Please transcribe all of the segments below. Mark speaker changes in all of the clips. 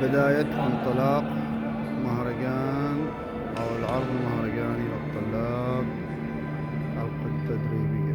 Speaker 1: بداية انطلاق مهرجان أو العرض المهرجاني للطلاب التدريبية.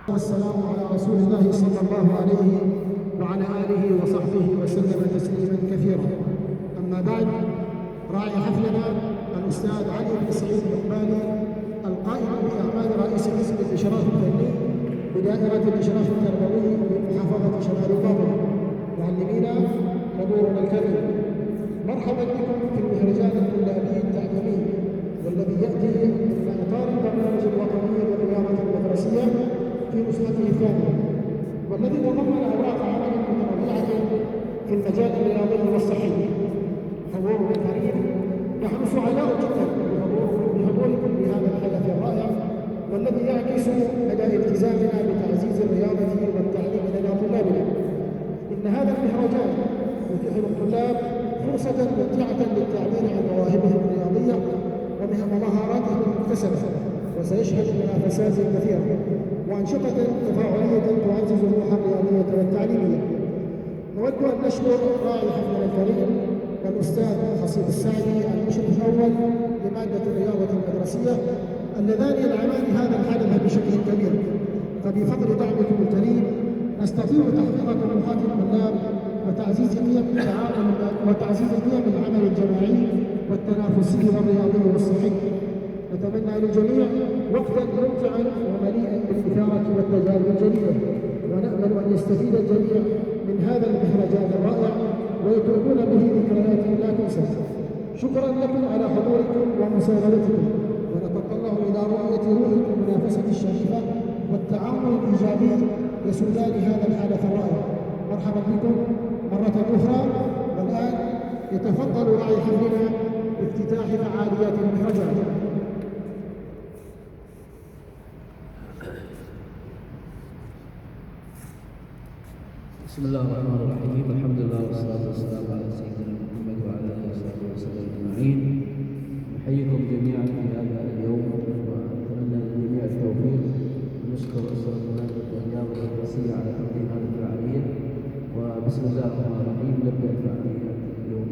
Speaker 2: والسلام على رسول الله صلى الله عليه وعلى آله وصحبه وسلم تسليما كثيرا. أما بعد، راعي حفلنا الأستاذ علي بن سعيد النعماني القائم بأعمال رئيس قسم الإشراف الفني بدائرة الإشراف التربوي بمحافظة شمال طابة. معلمينا حضورنا الكريم، مرحبا بكم في المهرجان الطلابي التعليمي والذي يأتي ضمن إطار البرنامج الوطني للرياضة المدرسية في نسخته الثانية، والذي تضمن أوراق عمل متنوعة في المجال الرياضي والصحي. حضورنا الكريم، نحن سعداء جدا بحضوركم لهذا الحدث الرائع والذي يعكس مدى التزامنا بتعزيز الرياضة والتعليم لدى طلابنا. إن هذا المهرجان يتيح للطلاب فرصة ممتعة للتعبير عن مواهبهم الرياضية ومهاراتهم المكتسبة، وسيشهد منافسات كثيرة وأنشطة تفاعلية تعزز الروح الرياضية والتعليمية. نود أن نشكر راعي حفلنا الكريم والأستاذ حسين السعدي المشرف الأول لمادة الرياضة المدرسية اللذان يدعمان هذا الحدث بشكل كبير، فبفضل دعمكم الكريم نستطيع تحقيق طموحات الطلاب وتعزيز قيم العمل الجماعي والتنافسي والرياضي والصحي. نتمنى للجميع وقتا ممتعا ومليئا بالإثارة والتجارب الجديدة، ونأمل أن يستفيد الجميع من هذا المهرجان الرائع ويتركون به ذكريات لا تنسى. شكرا لكم على حضوركم ومساندتكم، ونتطلع إلى رؤية روح المنافسة الشريفة والتعاون الإيجابي يسودان هذا الحدث الرائع. مرحبا بكم مرة أخرى، والآن يتفضل راعي حفلنا بافتتاح فعاليات المهرجان.
Speaker 3: بسم الله الرحمن الرحيم. الحمد لله والصلاة والسلام على سيدنا محمد وعلى آله وصحبه وسلم أجمعين. نحييكم جميعا في هذا اليوم ونتمنى للجميع التوفيق، ونشكر أسرة مادة الرياضة المدرسية على تقديم هذه الفعالية. وبسم الله الرحمن الرحيم نبدأ الفعالية اليوم.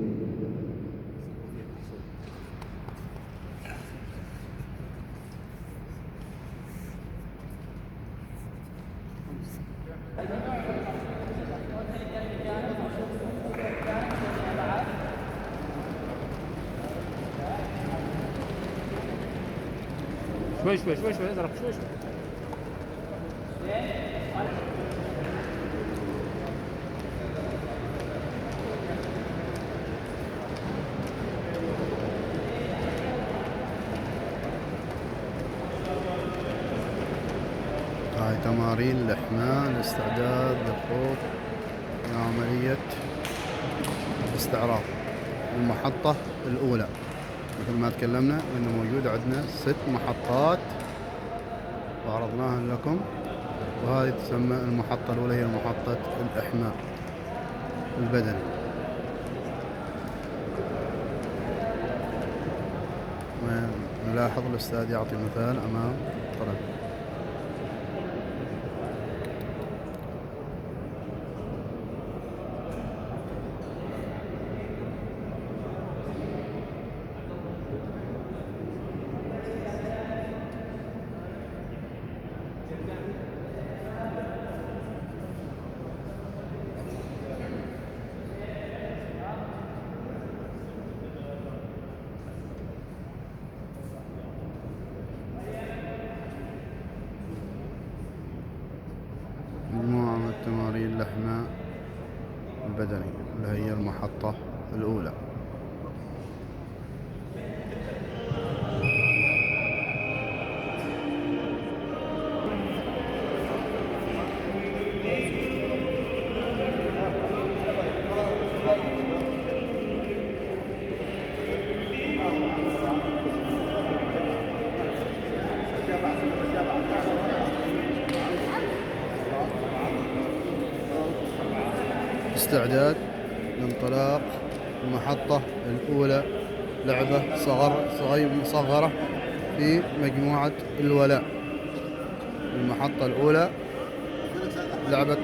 Speaker 4: شوي ازرق شوي.
Speaker 1: هاي تمارين الإحماء الاستعداد للخوض عملية الاستعراض المحطة الأولى. مثل ما تكلمنا انه موجود عندنا 6 محطات وعرضناها لكم، وهذه تسمى المحطة الأولى هي محطة الإحماء البدني. نلاحظ الأستاذ يعطي مثال أمام طلبة. البدني اللي هي المحطة الأولى. استعداد لانطلاق المحطة الأولى، لعبة مصغرة في مجموعة الولاء. المحطة الأولى لعبة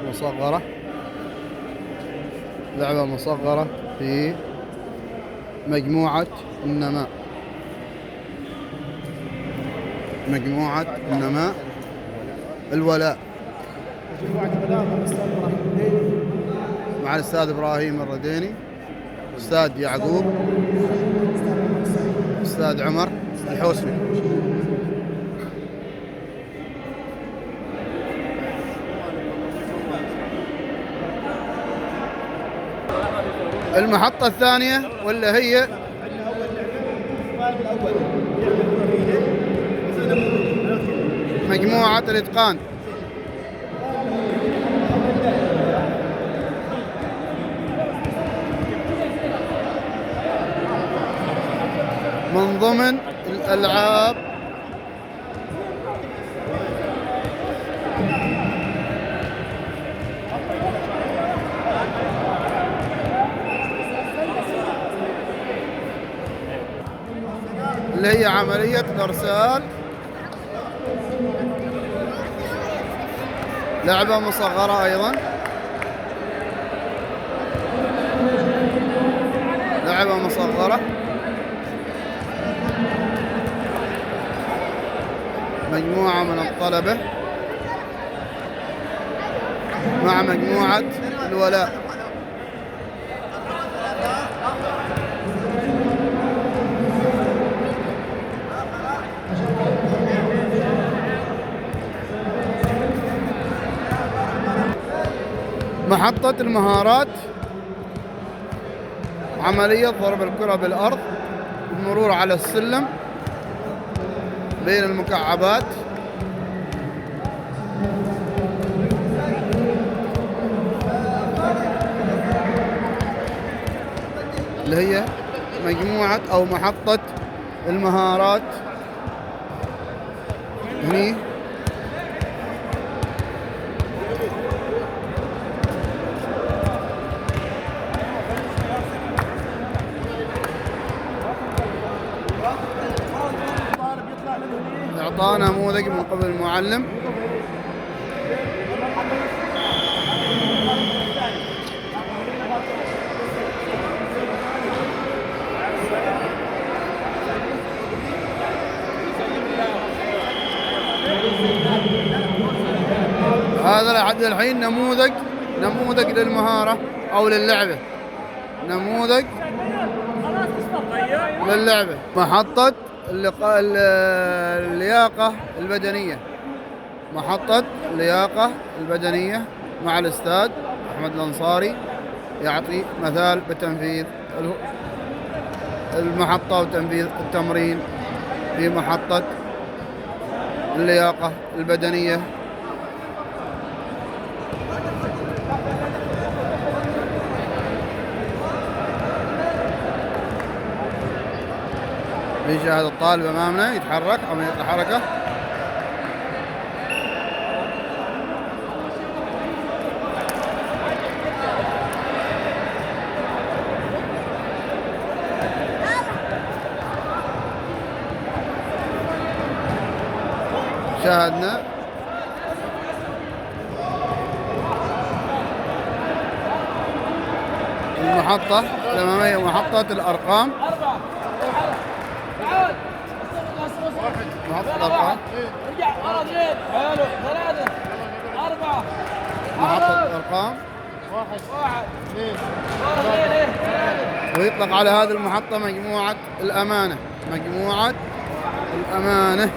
Speaker 1: مصغرة في مجموعة النماء. الولاء مع الأستاذ إبراهيم الرديني، أستاذ يعقوب، أستاذ عمر الحوسني. المحطة الثانية واللي هي مجموعة الإتقان. من ضمن الألعاب اللي هي عملية الإرسال، لعبة مصغرة أيضا، مجموعة من الطلبة مع مجموعة الولاء. محطة المهارات، عملية ضرب الكرة بالأرض، المرور على السلم بين المكعبات، اللي هي مجموعة أو محطة المهارات. هني إعطاء نموذج من قبل المعلم. هذا لحد الحين نموذج للمهارة أو للعبة، نموذج للعبة. محطة اللياقة البدنية، محطة اللياقة البدنية مع الأستاذ أحمد الأنصاري، يعطي مثال بتنفيذ المحطة وتنفيذ التمرين في محطة اللياقة البدنية. يشاهد الطالب أمامنا يتحرك عملية الحركة. شاهدنا المحطة الأمامية، محطة الأرقام، محطة الأرقام، محطة الأرقام. ويطلق على هذه المحطة مجموعة الأمانة، مجموعة الأمانة،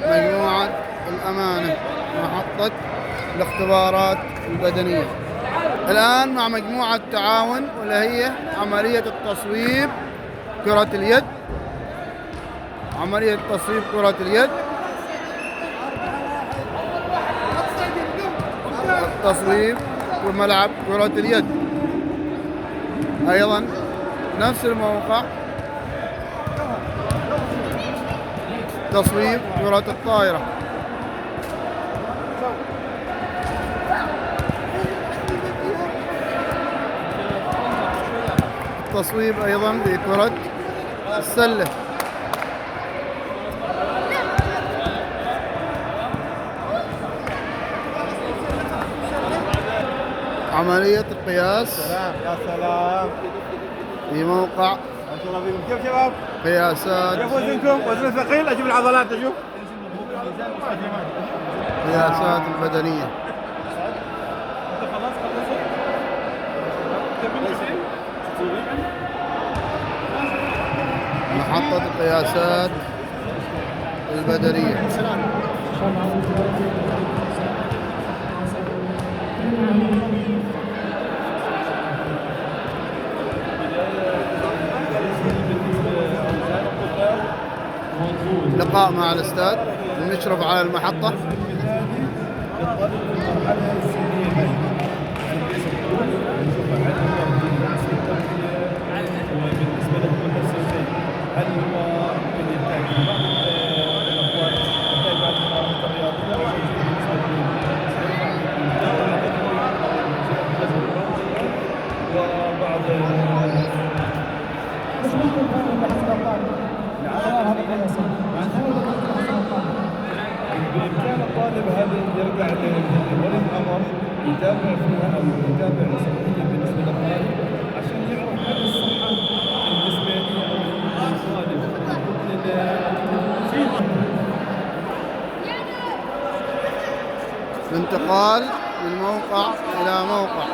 Speaker 1: مجموعة الأمانة، محطة الاختبارات البدنية. الآن مع مجموعة تعاون واللي هي عملية التصويب كرة اليد. عملية تصويب كرة اليد، التصويب وملعب كرة اليد. أيضا نفس الموقع تصويب كرة الطائرة. التصويب أيضا بكرة السلة. عملية القياس
Speaker 5: يا سلام.
Speaker 1: في موقع
Speaker 5: ما شاء الله فيكم. كيف شباب؟
Speaker 1: قياسات
Speaker 5: كيف وزنكم؟ وزن ثقيل؟ اشوف العضلات اشوف.
Speaker 1: قياسات البدنية. محطة القياسات البدنية. لقاء مع الأستاذ المشرف على المحطة.
Speaker 6: بإمكان الطالب هذا يرجع لولي الأمر يتابع فيها أو يتابع صحية بالنسبة للطالب عشان يعرف هل الصحة الجسمانية أو للطالب
Speaker 1: الانتقال من موقع إلى موقع.